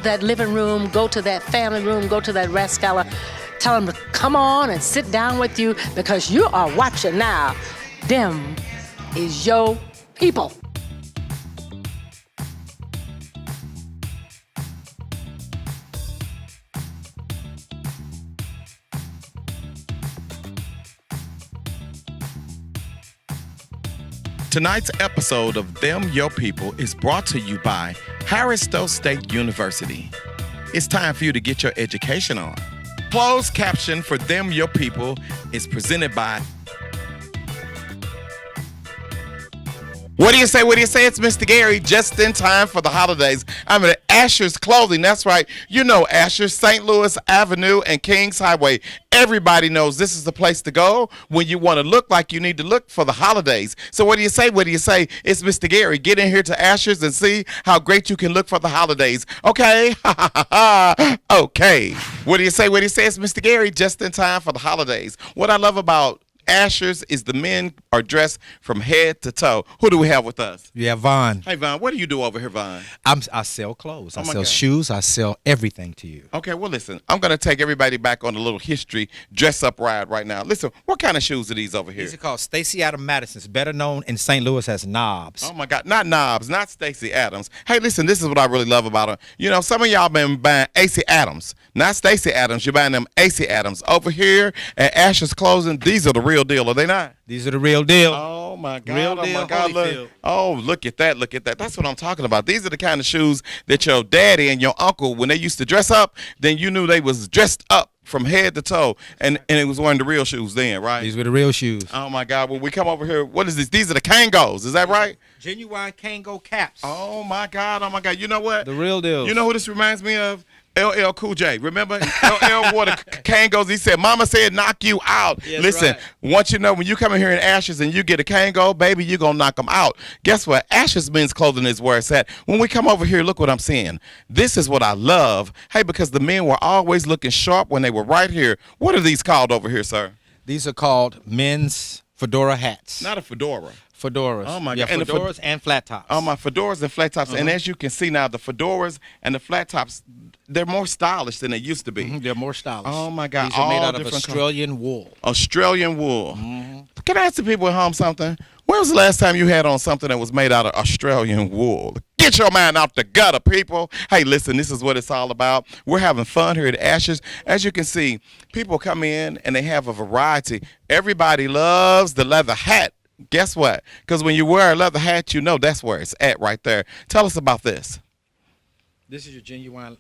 that living room, go to that family room, go to that Raskala. Tell them to come on and sit down with you because you are watching now. Them is your people. Tonight's episode of Them Your People is brought to you by Harris Stowe State University. It's time for you to get your education on. Closed caption for Them Your People is presented by... What do you say? What do you say? It's Mr. Gary, just in time for the holidays. I'm at Asher's Clothing. That's right. You know Asher's, St. Louis Avenue and Kings Highway. Everybody knows this is the place to go when you want to look like you need to look for the holidays. So what do you say? What do you say? It's Mr. Gary. Get in here to Asher's and see how great you can look for the holidays. Okay? Okay. What do you say? What do you say? It's Mr. Gary, just in time for the holidays. What I love about Asher's is the men are dressed from head to toe. Who do we have with us? Yeah, Vaughn. Hey, Vaughn, what do you do over here, Vaughn? I sell clothes. I sell God. shoes. I sell everything to you. Okay, well, listen, I'm going to take everybody back on a little history dress-up ride right now. Listen, what kind of shoes are these over here? These are called Stacy Adams Madison's, better known in St. Louis as Knobs. Oh, my God. Not Knobs, not Stacy Adams. Hey, listen, this is what I really love about her. You know, some of y'all been buying AC Adams, not Stacy Adams. You're buying them AC Adams. Over here at Asher's Clothing, these are the real deal, are they not? These are the real deal. Oh, my God. Real Oh, deal, my God. Holyfield. Look. Oh, look at that. Look at that. That's what I'm talking about. These are the kind of shoes that your daddy and your uncle, when they used to dress up, then you knew they was dressed up from head to toe, and it was wearing the real shoes then, right? These were the real shoes. Oh, my God. When we come over here, what is this? These are the Kangos. Is that right? Genuine Kango caps. Oh, my God. Oh, my God. You know what? The real deal. You know who this reminds me of? LL Cool J. Remember? LL wore the Kangos. He said, Mama said knock you out. Yes, Listen, right. once you know, when you come in here in Asher's and you get a Kango, baby, you're going to knock them out. Guess what? Asher's Men's Clothing is where it's at. When we come over here, look what I'm seeing. This is what I love. Hey, because the men were always looking sharp when they were right here. What are these called over here, sir? These are called men's fedora hats. Not a fedora. Fedoras. Oh, my yeah, God. And the fedoras and flat tops. Oh, my fedoras and flat tops. And as you can see now, the fedoras and the flat tops, they're more stylish than they used to be. They're more stylish. Oh, my God. These are made All out of different Australian wool. Australian wool. Can I ask the people at home something? When was the last time you had on something that was made out of Australian wool? Get your mind out the gutter, people. Hey, listen, this is what it's all about. We're having fun here at Asher's. As you can see, people come in and they have a variety. Everybody loves the leather hat. Guess what? Because when you wear a leather hat, you know that's where it's at right there. Tell us about this. This is your genuine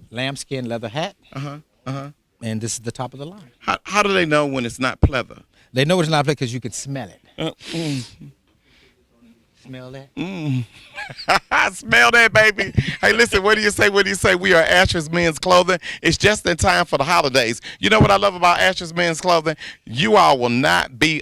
lambskin leather hat. And this is the top of the line. How do they know when it's not pleather? They know it's not because you can smell it. Smell that? I smell that, baby. Hey, listen, what do you say? What do you say? We are Asher's Men's Clothing. It's just in time for the holidays. You know what I love about Asher's Men's Clothing? You all will not be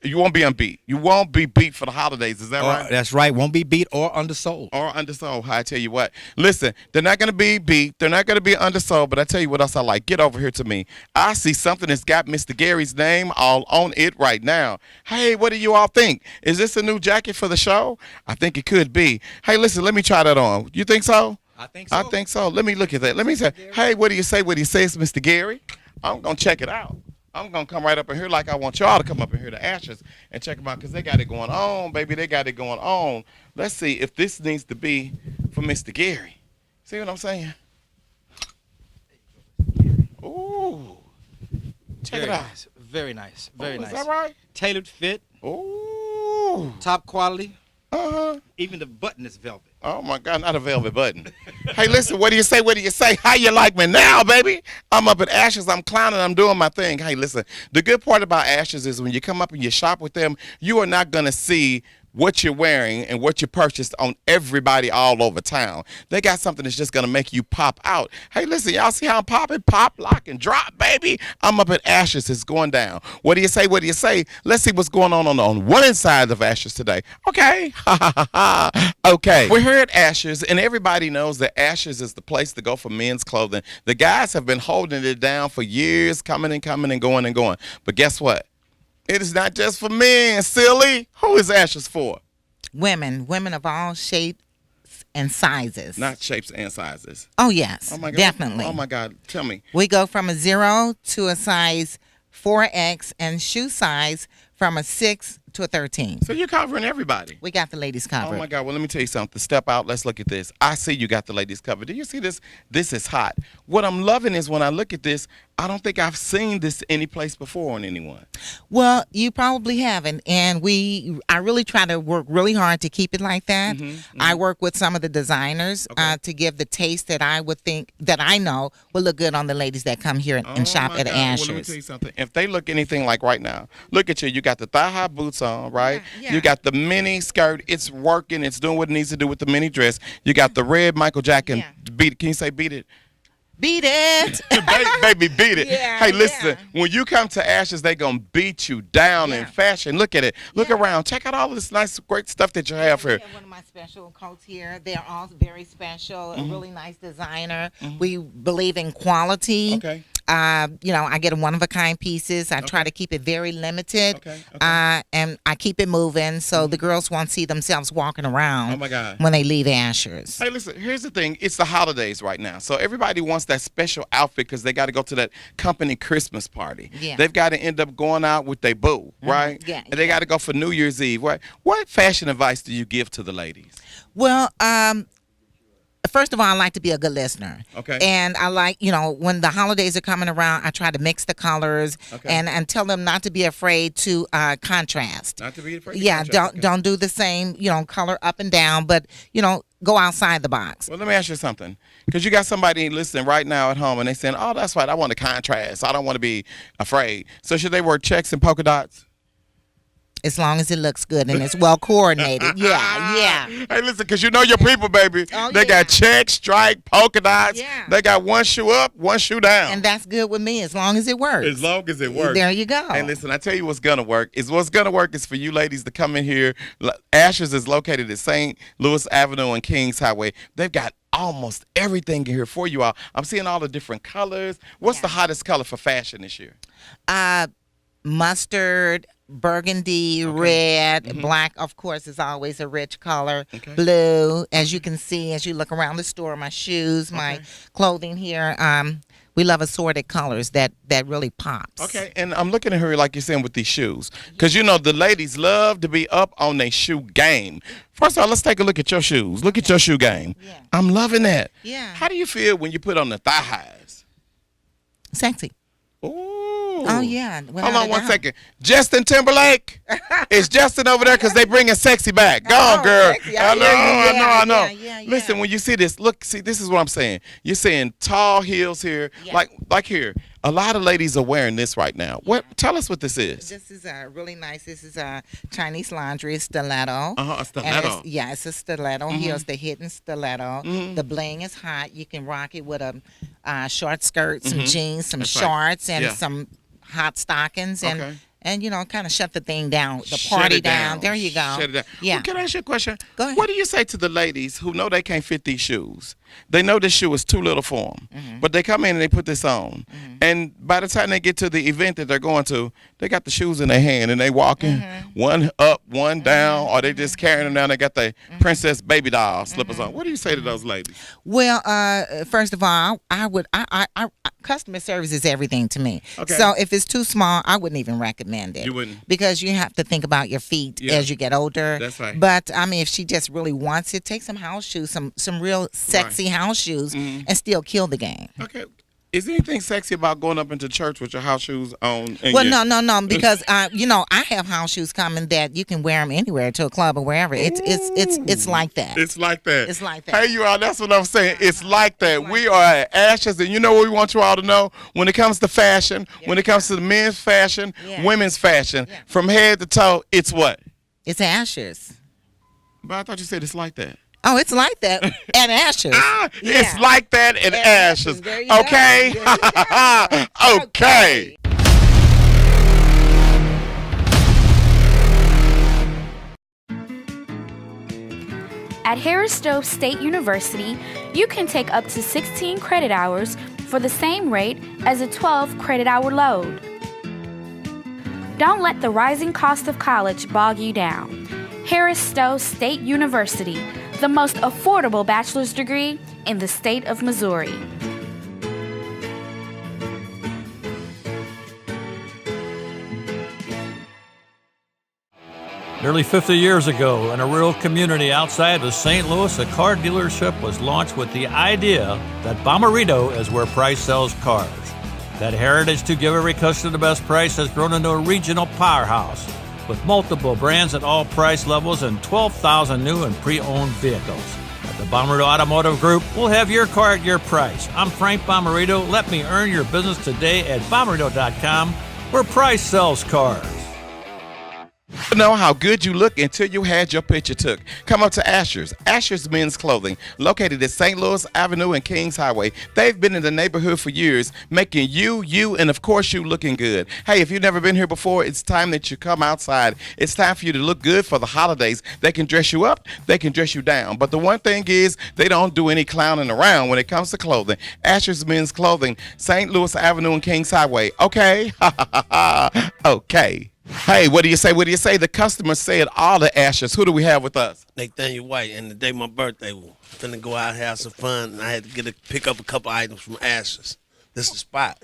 you won't be unbeat. You won't be beat for the holidays. Is that right? That's right. Won't be beat or undersold. Or undersold. I tell you what. Listen, they're not going to be beat. They're not going to be undersold. But I tell you what else I like. Get over here to me. I see something that's got Mr. Gary's name all on it right now. Hey, what do you all think? Is this a new jacket for the show? I think it could be. Hey, listen, let me try that on. You think so? I think so. I think so. Let me look at that. Let me say, hey, what do you say? What do you say? It's Mr. Gary. I'm going to check it out. I'm going to come right up in here like I want y'all to come up in here to Asher's and check them out because they got it going on, baby. They got it going on. Let's see if this needs to be for Mr. Gary. See what I'm saying? Ooh. Check it out. Nice. Very nice. Very nice. Is that right? Tailored fit. Ooh. Top quality. Uh-huh. Even the button is velvet. Oh, my God, not a velvet button. Hey, listen, what do you say? What do you say? How you like me now, baby? I'm up at Asher's. I'm clowning. I'm doing my thing. Hey, listen, the good part about Asher's is when you come up and you shop with them, you are not going to see what you're wearing and what you purchased on everybody all over town. They got something that's just going to make you pop out. Hey, listen, y'all see how I'm popping? Pop, lock, and drop, baby. I'm up at Asher's. It's going down. What do you say? What do you say? Let's see what's going on one side of Asher's today. Okay. Okay. We're here at Asher's, and everybody knows that Asher's is the place to go for men's clothing. The guys have been holding it down for years, coming and going and going. But guess what? It is not just for men, silly. Who is Asher's for? Women of all shapes and sizes. Not shapes and sizes. Oh, yes, Oh my God. definitely. Oh my God. Tell me. We go from a 0 to a size 4X and shoe size from a 6 to a 13. So you're covering everybody. We got the ladies covered. Oh my God. Well, let me tell you something. Step out. Let's look at this. I see you got the ladies covered. Do you see this? This is hot. What I'm loving is when I look at this, I don't think I've seen this any place before on anyone. Well, you probably haven't, and I really try to work really hard to keep it like that. I work with some of the designers to give the taste that I would think that I know will look good on the ladies that come here and shop my at God. Asher's. Well, let me tell you something. If they look anything like right now, look at you. You got the thigh-high boots on, right? Yeah. You got the mini skirt. It's working. It's doing what it needs to do with the mini dress. You got the red Michael Jackson. Yeah. Beat it. Can you say beat it? Beat it. Baby, beat it. Yeah, Hey, listen, yeah. when you come to Ashes, they going to beat you down in Yeah. fashion. Look at it. Look Yeah. around. Check out all this nice, great stuff that you have here. We have one of my special coats here. They're all very special. A really nice designer. We believe in quality. Okay. I get a one-of-a-kind pieces. I try to keep it very limited. Okay. And I keep it moving so the girls won't see themselves walking around Oh, my God. when they leave Asher's. Hey, listen, here's the thing. It's the holidays right now. So everybody wants that special outfit because they got to go to that company Christmas party. Yeah. They've got to end up going out with their boo, right? Yeah, And they got to go for New Year's Eve. What fashion advice do you give to the ladies? Well, first of all, I like to be a good listener. Okay. And I like, when the holidays are coming around, I try to mix the colors Okay. and tell them not to be afraid to contrast. Not to be afraid. to Yeah, contrast, okay. don't do the same, color up and down, but, go outside the box. Well, let me ask you something. Because you got somebody listening right now at home and they saying, oh, that's right, I want to contrast. I don't want to be afraid. So should they wear checks and polka dots? As long as it looks good and it's well coordinated. Yeah. Hey, listen, because you know your people, baby. Oh, They yeah. got check, stripe, polka dots. Yeah. They got one shoe up, one shoe down. And that's good with me as long as it works. As long as it works. There you go. Hey, listen, I tell you what's going to work. What's going to work is for you ladies to come in here. Asher's is located at St. Louis Avenue and Kings Highway. They've got almost everything here for you all. I'm seeing all the different colors. What's the hottest color for fashion this year? Mustard, burgundy, red, black, of course, is always a rich color. Okay. Blue, as you can see, as you look around the store, my shoes, my clothing here. We love assorted colors that really pops. Okay, and I'm looking at her like you're saying with these shoes. Because, the ladies love to be up on their shoe game. First of all, let's take a look at your shoes. Look at your shoe game. Yeah. I'm loving that. Yeah. How do you feel when you put on the thigh highs? Sexy. Ooh. Oh, yeah. Hold on one second. Justin Timberlake. Is Justin over there? Because they bringing sexy back. Go on, girl. Sexy. I know. Yeah. Listen, when you see this, this is what I'm saying. You're saying tall heels here. Yeah. Like here. A lot of ladies are wearing this right now. Tell us what this is. This is really nice. This is a Chinese laundry stiletto. A stiletto. And it's a stiletto. Here's the hidden stiletto. The bling is hot. You can rock it with a short skirt, some jeans, some That's right. shorts, and Yeah. some hot stockings, and Okay. kind of shut the thing down, the Shut party it down. There you go. Shut it down. Yeah. Well, can I ask you a question? Go ahead. What do you say to the ladies who know they can't fit these shoes? They know this shoe is too little for them, but they come in and they put this on, and by the time they get to the event that they're going to, they got the shoes in their hand and they walking one up, one down, or they just carrying them down. They got the princess baby doll slippers on. What do you say to those ladies? Well, first of all, I customer service is everything to me. Okay. So if it's too small, I wouldn't even recommend it. You wouldn't? Because you have to think about your feet Yeah. as you get older. That's right. But I mean, if she just really wants it, take some house shoes, some real sexy house shoes, and still kill the game. Okay. Is there anything sexy about going up into church with your house shoes on? And Well, your- no, because I have house shoes coming that you can wear them anywhere to a club or wherever. It's like that. It's like that. It's like that. Hey, you all, that's what I'm saying. It's like that. We are at Ashes, and you know what we want you all to know? When it comes to fashion, when it comes to the men's fashion, Yeah. women's fashion, from head to toe, it's what? It's Asher's. But I thought you said it's like that. Oh, it's like that at Asher's. It's like that in Ashes. There you go. Okay? There you go. Okay. At Harris Stowe State University, you can take up to 16 credit hours for the same rate as a 12 credit hour load. Don't let the rising cost of college bog you down. Harris Stowe State University, the most affordable bachelor's degree in the state of Missouri. Nearly 50 years ago, in a rural community outside of St. Louis, a car dealership was launched with the idea that Bommarito is where price sells cars. That heritage to give every customer the best price has grown into a regional powerhouse with multiple brands at all price levels and 12,000 new and pre-owned vehicles. At the Bommarito Automotive Group, we'll have your car at your price. I'm Frank Bommarito. Let me earn your business today at Bommarito.com, where price sells cars. You know how good you look until you had your picture took. Come up to Asher's. Asher's Men's Clothing, located at St. Louis Avenue and Kings Highway. They've been in the neighborhood for years, making you, and of course you looking good. Hey, if you've never been here before, it's time that you come outside. It's time for you to look good for the holidays. They can dress you up, they can dress you down. But the one thing is, they don't do any clowning around when it comes to clothing. Asher's Men's Clothing, St. Louis Avenue and Kings Highway. Okay? Okay. Hey, what do you say? What do you say? The customer said all the Ashes. Who do we have with us? Nathaniel White, and the day my birthday, we're finna go out and have some fun, and I had to pick up a couple items from Ashes. This is the spot.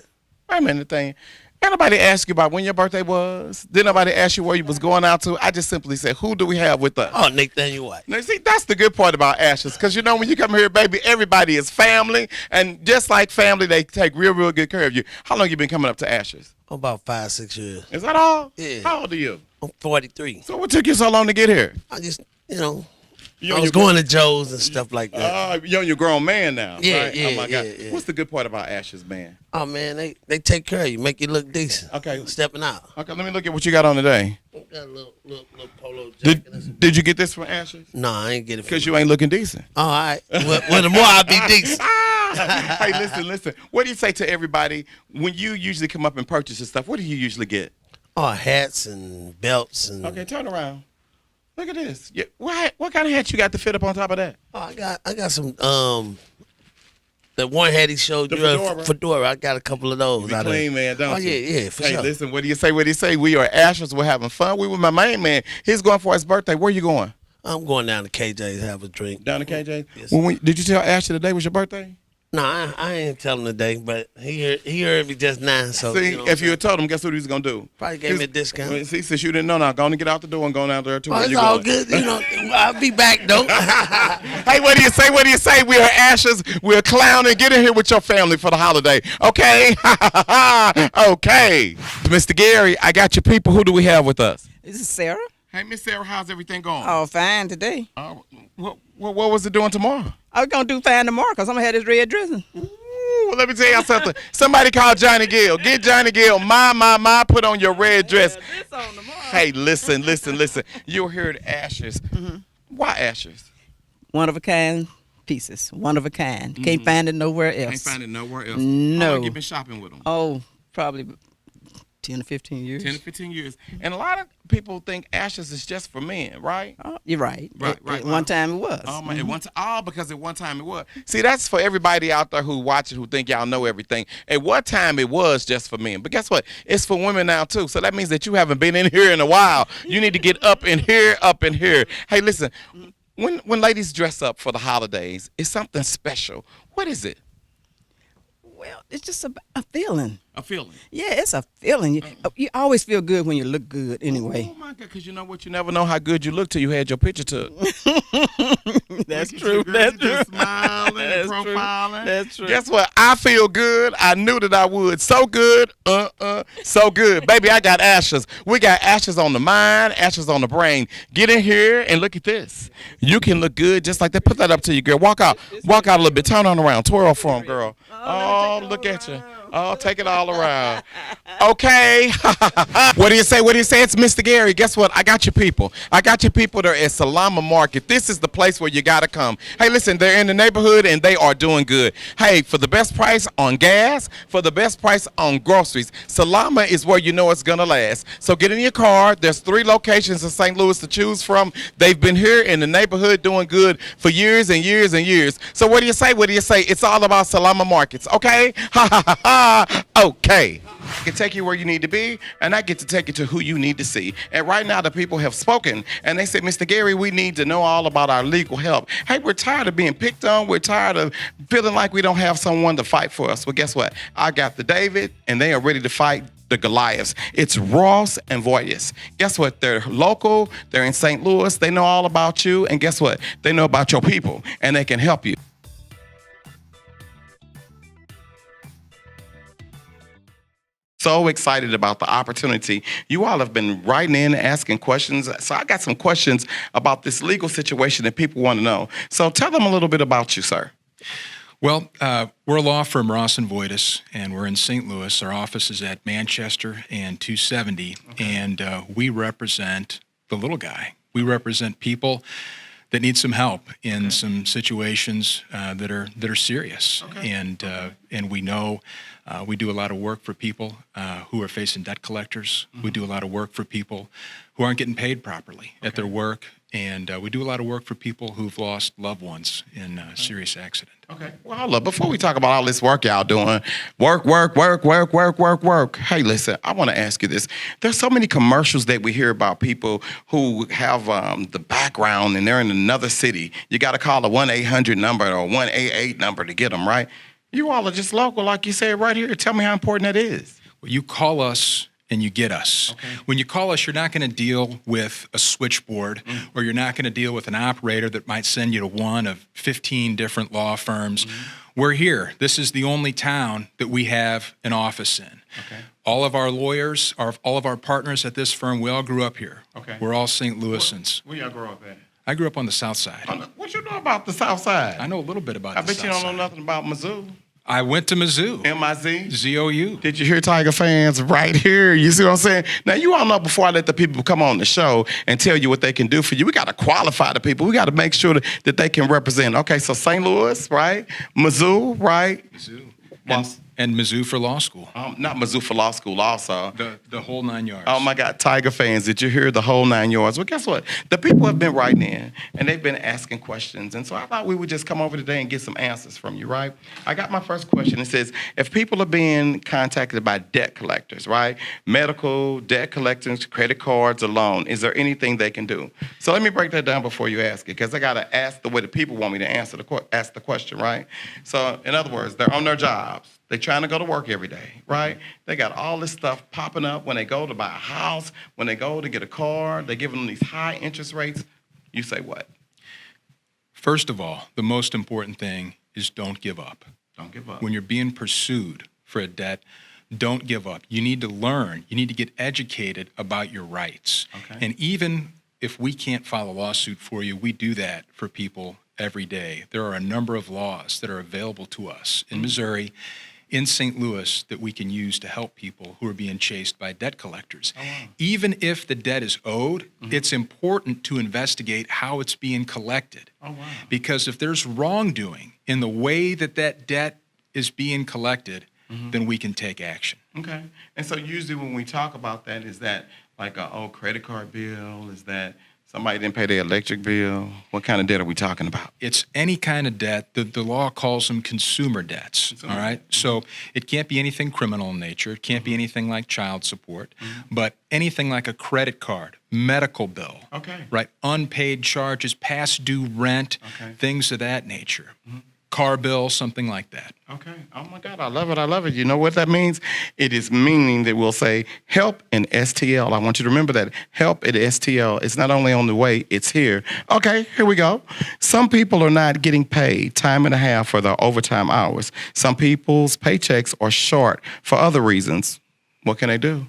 Wait a minute, thing. Anybody ask you about when your birthday was? Did nobody ask you where you was going out to? I just simply said, who do we have with us? Oh, Nathaniel White. Now, see, that's the good part about Ashes, because you know when you come here, baby, everybody is family, and just like family, they take real, real good care of you. How long you been coming up to Ashes? About 5-6 years. Is that all? Yeah. How old are you? I'm 43. So what took you so long to get here? I just, You I and was your going to Joe's and stuff like that. you're a grown man now. Yeah, right? yeah, Oh my God. yeah. What's the good part about Ashes, man? Oh, man, they take care of you, make you look decent. Okay. Stepping out. Okay, let me look at what you got on today. Got a little polo jacket. Did you get this from Ashes? No, I ain't get it. Because you ain't looking decent. All right. Well, the more I be decent. Hey, listen. What do you say to everybody when you usually come up and purchase your stuff? What do you usually get? Oh, hats and belts and. Okay, turn around. Look at this. Yeah, what kind of hat you got to fit up on top of that? Oh, I got some the one hat he showed The you fedora? I got a couple of those. You out clean, man, don't oh, you? yeah, for Hey, sure. listen, what do you say? What do you say? We are Ashes. We're having fun. We with my main man. He's going for his birthday. Where you going? I'm going down to KJ's to have a drink. Down to KJ? Yes. Did you tell Ashley today was your birthday? No, I ain't telling today, but he heard me just now. So See, you know, if you had told him, guess what he was going to do? Probably gave me a discount. Well, see, since you didn't know, now go on and get out the door and go down there too. Oh, Where it's you all going? good. I'll be back though. Hey, what do you say? What do you say? We are Ashes. We're clowning. Get in here with your family for the holiday. Okay? Okay. Mr. Gary, I got your people. Who do we have with us? This is Sarah. Hey, Miss Sarah, how's everything going? Oh, fine today. What was it doing tomorrow? I was going to do fine tomorrow because I'm going to have this red dressing. Ooh, let me tell y'all something. Somebody call Johnny Gill. Get Johnny Gill. My, put on your red dress. This on tomorrow. Hey, listen. You're here at Ashes. Mm-hmm. Why Ashes? One of a kind pieces. One of a kind. Can't find it nowhere else. Can't find it nowhere else. No. How long you been shopping with them? Oh, probably 10 to 15 years. 10 to 15 years. And a lot of people think Ashes is just for men, right? Oh, you're right. Right. At one time it was. Oh, man, because at one time it was. See, that's for everybody out there who watch it, who think y'all know everything. At one time it was just for men. But guess what? It's for women now, too. So that means that you haven't been in here in a while. You need to get up in here, up in here. Hey, listen, when ladies dress up for the holidays, it's something special. What is it? Well, it's just a feeling. A feeling. Yeah, it's a feeling. You always feel good when you look good anyway. Oh, my God, because you know what? You never know how good you look till you had your picture took. That's Look at true. you, girl. That's You true. just smiling and That's true. profiling. That's true. Guess what? I feel good. I knew that I would. So good. So good. Baby, I got Ashes. We got Ashes on the mind, Ashes on the brain. Get in here and look at this. You can look good just like that. Put that up to you, girl. Walk out. Walk out a little bit. Turn on around. Twirl for him, girl. Oh, look at you. Oh, take it all around. Okay. What do you say? What do you say? It's Mr. Gary. Guess what? I got your people. I got your people there at Salama Market. This is the place where you got to come. Hey, listen, they're in the neighborhood and they are doing good. Hey, for the best price on gas, for the best price on groceries, Salama is where you know it's going to last. So get in your car. There's 3 locations in St. Louis to choose from. They've been here in the neighborhood doing good for years and years and years. So what do you say? What do you say? It's all about Salama Markets. Okay? Ha ha ha ha. Okay. I can take you where you need to be, and I get to take you to who you need to see. And right now, the people have spoken, and they said, Mr. Gary, we need to know all about our legal help. Hey, we're tired of being picked on. We're tired of feeling like we don't have someone to fight for us. Well, guess what? I got the David, and they are ready to fight the Goliaths. It's Ross and Voyes. Guess what? They're local. They're in St. Louis. They know all about you, and guess what? They know about your people, and they can help you. So excited about the opportunity. You all have been writing in, asking questions. So I got some questions about this legal situation that people want to know. So tell them a little bit about you, sir. Well, we're a law firm, Ross and Voitis, and we're in St. Louis. Our office is at Manchester and 270, and we represent the little guy. We represent people that need some help in some situations that are serious, and we know we do a lot of work for people who are facing debt collectors. We do a lot of work for people who aren't getting paid properly at their work, and we do a lot of work for people who've lost loved ones in a serious accident. Okay. Well, hold up. Before we talk about all this work y'all doing, work. Hey, listen, I want to ask you this. There's so many commercials that we hear about people who have the background and they're in another city. You got to call a 1-800 number or 188 number to get them, right? You all are just local, like you said right here. Tell me how important that is. Well, you call us and you get us. Okay. When you call us, you're not going to deal with a switchboard, or you're not going to deal with an operator that might send you to one of 15 different law firms. We're here. This is the only town that we have an office in. Okay. All of our lawyers, all of our partners at this firm, we all grew up here. Okay. We're all St. Louisans. Where y'all grow up at? I grew up on the south side. What you know about the south side? I know a little bit about the south side. I bet you don't know nothing about Mizzou. I went to Mizzou. M-I-Z? Z-O-U. Did you hear Tiger fans right here? You see what I'm saying? Now, you all know before I let the people come on the show and tell you what they can do for you, we got to qualify the people. We got to make sure that they can represent. Okay, so St. Louis, right? Mizzou, right? Mizzou. And Mizzou for law school. Not Mizzou for law school also. The whole 9 yards. Oh, my God. Tiger fans, did you hear the whole 9 yards? Well, guess what? The people have been writing in, and they've been asking questions. And so I thought we would just come over today and get some answers from you, right? I got my first question. It says, if people are being contacted by debt collectors, right? Medical, debt collectors, credit cards, or loan, is there anything they can do? So let me break that down before you ask it, because I got to ask the way the people want me to ask the question, right? So, in other words, they're on their jobs. They're trying to go to work every day, right? They got all this stuff popping up when they go to buy a house, when they go to get a car. They're giving them these high interest rates. You say what? First of all, the most important thing is don't give up. Don't give up. When you're being pursued for a debt, don't give up. You need to learn. You need to get educated about your rights. Okay. And even if we can't file a lawsuit for you, we do that for people every day. There are a number of laws that are available to us in Missouri, in St. Louis, that we can use to help people who are being chased by debt collectors. Oh, wow. Even if the debt is owed, it's important to investigate how it's being collected. Oh, wow. Because if there's wrongdoing in the way that that debt is being collected, then we can take action. Okay. And so usually when we talk about that, is that like an old credit card bill? Is that somebody didn't pay their electric bill? What kind of debt are we talking about? It's any kind of debt. The law calls them consumer debts, all right? So it can't be anything criminal in nature. It can't be anything like child support, but anything like a credit card, medical bill, right? Unpaid charges, past due rent, things of that nature. Car bill, something like that. Okay. Oh, my God. I love it. I love it. You know what that means? It is meaning that we'll say help in STL. I want you to remember that. Help at STL. It's not only on the way, it's here. Okay, here we go. Some people are not getting paid time and a half for their overtime hours. Some people's paychecks are short for other reasons. What can they do?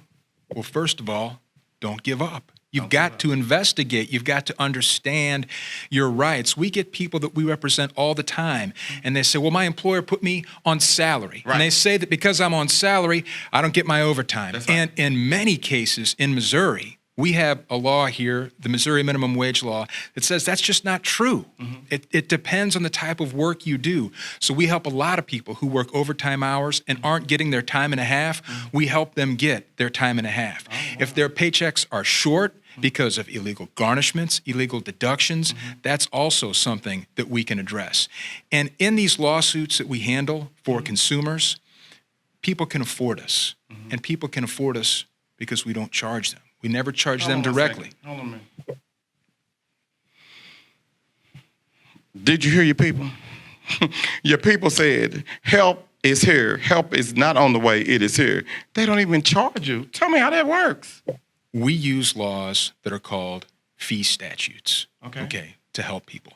Well, first of all, don't give up. You've got to investigate. You've got to understand your rights. We get people that we represent all the time, and they say, well, my employer put me on salary. Right. And they say that because I'm on salary, I don't get my overtime. That's right. And in many cases in Missouri, we have a law here, the Missouri minimum wage law, that says that's just not true. It depends on the type of work you do. So we help a lot of people who work overtime hours and aren't getting their time and a half. We help them get their time and a half. Oh, wow. If their paychecks are short because of illegal garnishments, illegal deductions, that's also something that we can address. And in these lawsuits that we handle for consumers, people can afford us. and people can afford us because we don't charge them. We never charge them directly. Hold on a minute. Did you hear your people? Your people said, help is here. Help is not on the way, it is here. They don't even charge you. Tell me how that works. We use laws that are called fee statutes, Okay. to help people.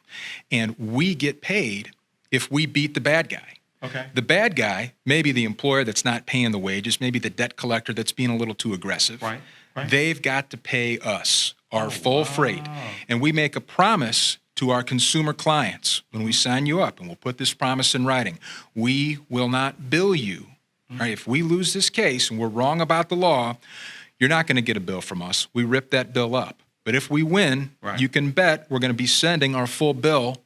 And we get paid if we beat the bad guy. Okay. The bad guy, maybe the employer that's not paying the wages, maybe the debt collector that's being a little too aggressive. Right. They've got to pay us our full freight. And we make a promise to our consumer clients when we sign you up, and we'll put this promise in writing. We will not bill you. Right? If we lose this case and we're wrong about the law, you're not going to get a bill from us. We rip that bill up. But if we win, you can bet we're going to be sending our full bill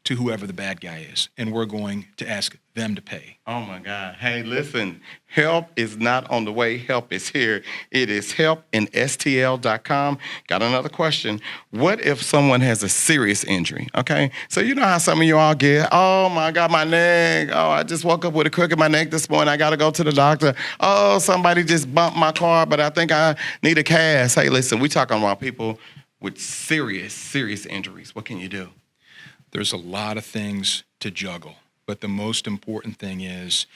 to whoever the bad guy is, and we're going to ask them to pay. Oh my God. Hey, listen, help is not on the way. Help is here. It is helpinstl.com. Got another question. What if someone has a serious injury? Okay. So you know how some of you all get, oh my God, my neck. Oh, I just woke up with a crook in my neck this morning. I got to go to the doctor. Oh, somebody just bumped my car, but I think I need a cast. Hey, listen, we talking about people with serious injuries. What can you do? There's a lot of things to juggle, but the most important thing is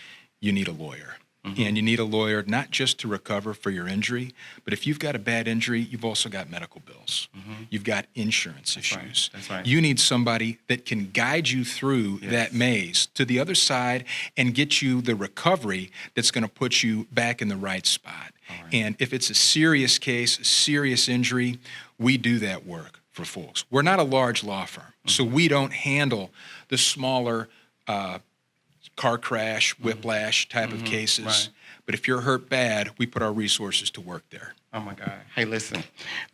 you need a lawyer. And you need a lawyer not just to recover for your injury, but if you've got a bad injury, you've also got medical bills. You've got insurance issues. That's right. You need somebody that can guide you through that maze to the other side and get you the recovery that's going to put you back in the right spot. And if it's a serious case, a serious injury, we do that work for folks. We're not a large law firm, so we don't handle the smaller car crash, whiplash type of cases. But if you're hurt bad, we put our resources to work there. Oh my God. Hey, listen,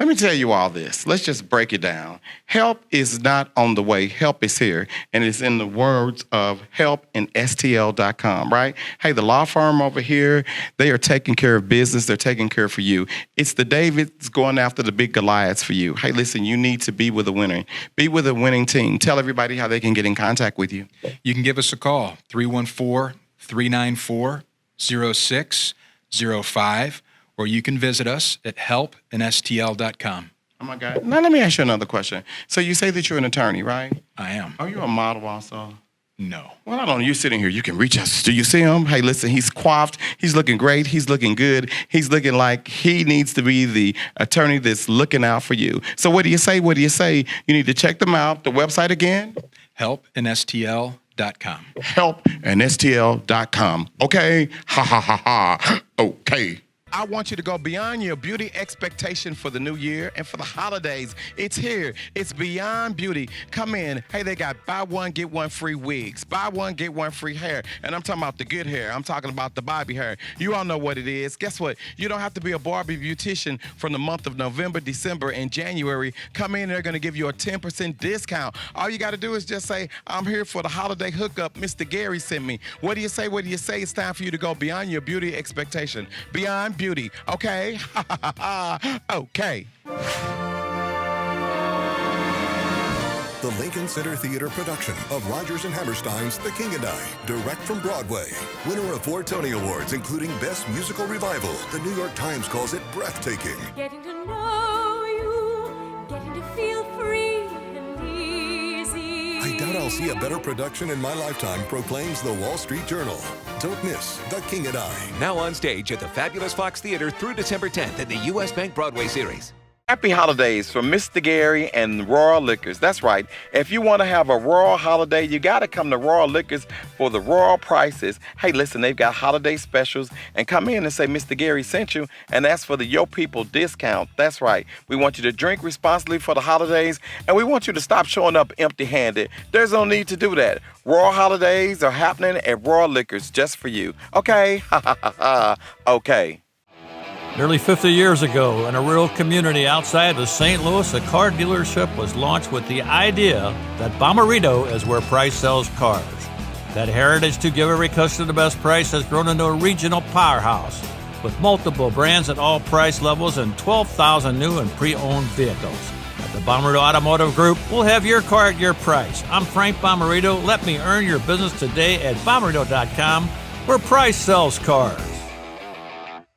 let me tell you all this. Let's just break it down. Help is not on the way. Help is here. And it's in the words of helpinstl.com, right? Hey, the law firm over here, they are taking care of business. They're taking care for you. It's the Davids going after the big Goliaths for you. Hey, listen, you need to be with a winner. Be with a winning team. Tell everybody how they can get in contact with you. You can give us a call, 314-394-0605. Or you can visit us at helpinstl.com. Oh, my God. Now, let me ask you another question. So you say that you're an attorney, right? I am. Are you a model also? No. Well, I don't know. You're sitting here. You can reach us. Do you see him? Hey, listen, he's coiffed. He's looking great. He's looking good. He's looking like he needs to be the attorney that's looking out for you. So what do you say? What do you say? You need to check them out. The website again? helpinstl.com. helpinstl.com. Okay? Ha, ha, ha, ha. Okay. I want you to go beyond your beauty expectation for the new year and for the holidays. It's here. It's Beyond Beauty. Come in. Hey, they got buy one, get one free wigs. Buy one, get one free hair. And I'm talking about the good hair. I'm talking about the Bobby hair. You all know what it is. Guess what? You don't have to be a Barbie beautician from the month of November, December, and January. Come in and they're going to give you a 10% discount. All you got to do is just say, I'm here for the holiday hookup Mr. Gary sent me. What do you say? What do you say? It's time for you to go beyond your beauty expectation. Beyond Beauty. Okay? Okay. The Lincoln Center Theater production of Rodgers and Hammerstein's The King and I, direct from Broadway. Winner of 4 Tony Awards, including Best Musical Revival. The New York Times calls it breathtaking. Getting to know you, getting to feel free and easy. I doubt I'll see a better production in my lifetime, proclaims the Wall Street Journal. Don't miss The King and I. Now on stage at the Fabulous Fox Theater through December 10th in the U.S. Bank Broadway series. Happy holidays from Mr. Gary and Royal Liquors. That's right. If you want to have a royal holiday, you got to come to Royal Liquors for the royal prices. Hey, listen, they've got holiday specials. And come in and say Mr. Gary sent you and ask for the Yo People discount. That's right. We want you to drink responsibly for the holidays, and we want you to stop showing up empty-handed. There's no need to do that. Royal holidays are happening at Royal Liquors just for you. Okay? Ha ha ha ha. Okay. Nearly 50 years ago, in a rural community outside of St. Louis, a car dealership was launched with the idea that Bommarito is where price sells cars. That heritage to give every customer the best price has grown into a regional powerhouse with multiple brands at all price levels and 12,000 new and pre-owned vehicles. At the Bommarito Automotive Group, we'll have your car at your price. I'm Frank Bommarito. Let me earn your business today at Bommarito.com, where price sells cars.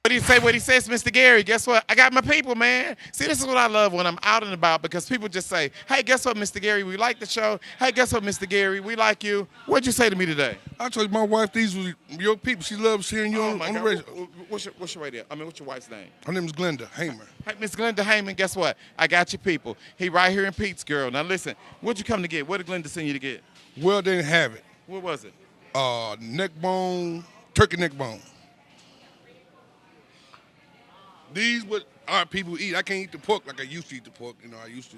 What he say? What he says, Mr. Gary? Guess what? I got my people, man. See, this is what I love when I'm out and about because people just say, "Hey, guess what, Mr. Gary? We like the show. Hey, guess what, Mr. Gary? We like you." What'd you say to me today? I told my wife these were your people. She loves hearing you on the radio. What's your radio? I mean, what's your wife's name? Her name is Glenda Hamer. Hey, Miss Glenda Heyman, guess what? I got your people. He right here in Petersburg. Now listen, what'd you come to get? What did Glenda send you to get? Well, they didn't have it. What was it? Neck bone, turkey neck bone. These what our people eat. I can't eat the pork like I used to eat the pork. You know, I used to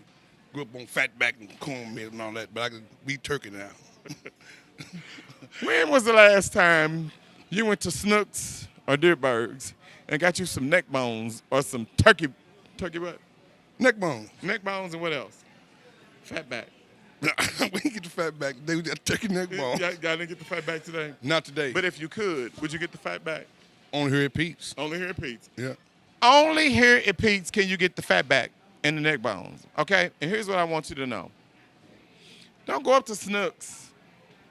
grow up on fatback and cornmeal and all that, but I can eat turkey now. When was the last time you went to Snooks or Dierberg's and got you some neck bones or some turkey what? Neck bones. Neck bones and what else? Fatback. We didn't get the fatback. They got turkey neck bones. Y'all didn't get the fatback today? Not today. But if you could, would you get the fatback? Only here at Pete's. Only here at Pete's. Yeah. Only here at Pete's can you get the fatback and the neck bones, okay? And here's what I want you to know. Don't go up to Snooks.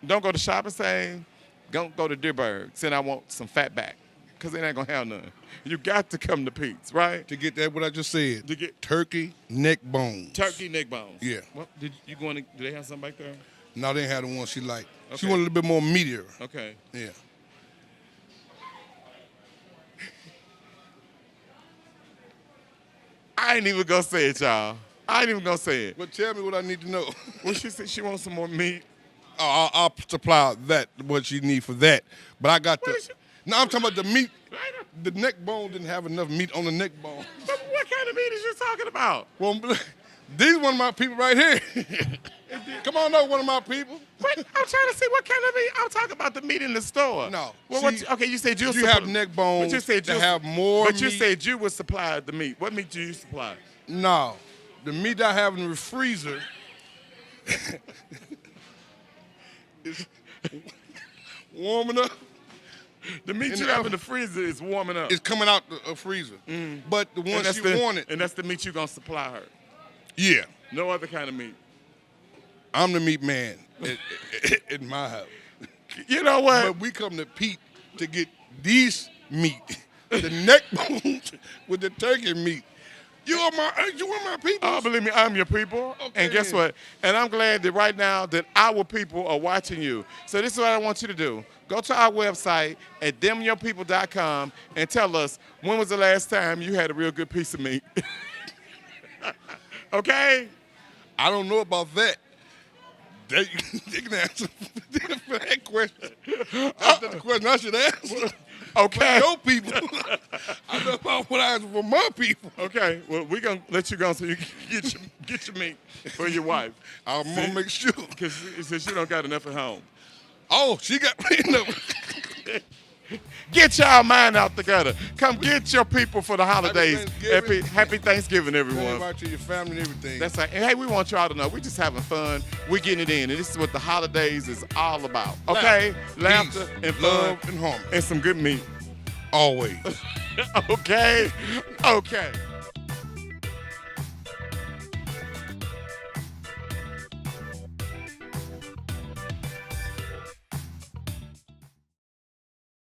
Don't go to Shopping Save. Don't go to Dierberg's and I want some fatback because they ain't going to have none. You got to come to Pete's, right? To get that, what I just said. To get turkey neck bones. Turkey neck bones. Yeah. What, did you go in? Do they have something back there? No, they didn't have the one she liked. Okay. She wanted a little bit more meatier. Okay. Yeah. I ain't even gonna say it, y'all. I ain't even gonna say it. Well, tell me what I need to know. Well, she said she wants some more meat. Oh, I'll supply that, what she need for that. But I got No, I'm talking about the meat. The neck bone didn't have enough meat on the neck bone. But what kind of meat is you talking about? Well, these one of my people right here. Come on over, one of my people. But I'm trying to see what kind of meat. I'm talking about the meat in the store. No. Well, See, okay, you said you have neck bones but you said that have more But you meat. said you would supply the meat. What meat do you supply? No. The meat I have in the freezer is warming up. The meat you have in the freezer is warming up. It's coming out the freezer. But the one she wanted. And that's the meat you're going to supply her. Yeah. No other kind of meat. I'm the meat man in my house. You know what? But we come to Pete to get these meat, the neck bones with the turkey meat. You are my people. Oh, believe me, I'm your people. Okay. And guess what? And I'm glad that right now that our people are watching you. So this is what I want you to do. Go to our website at themyourpeople.com and tell us when was the last time you had a real good piece of meat. Okay? I don't know about that. They can answer for that question. That's the question I should answer. Okay. For your people. I know about what I answer for my people. Okay. Well, we're going to let you go so you can get your meat for your wife. I'm going to make sure. Because she don't got enough at home. Oh, she got enough. Get y'all mind out the gutter. Come get your people for the holidays. Happy Thanksgiving, everyone. Out to your family and everything. That's right. And hey, we want y'all to know we're just having fun. We're getting it in. And this is what the holidays is all about. Okay? Laughter and fun. Love and harmony. And some good meat. Always. Okay? Okay.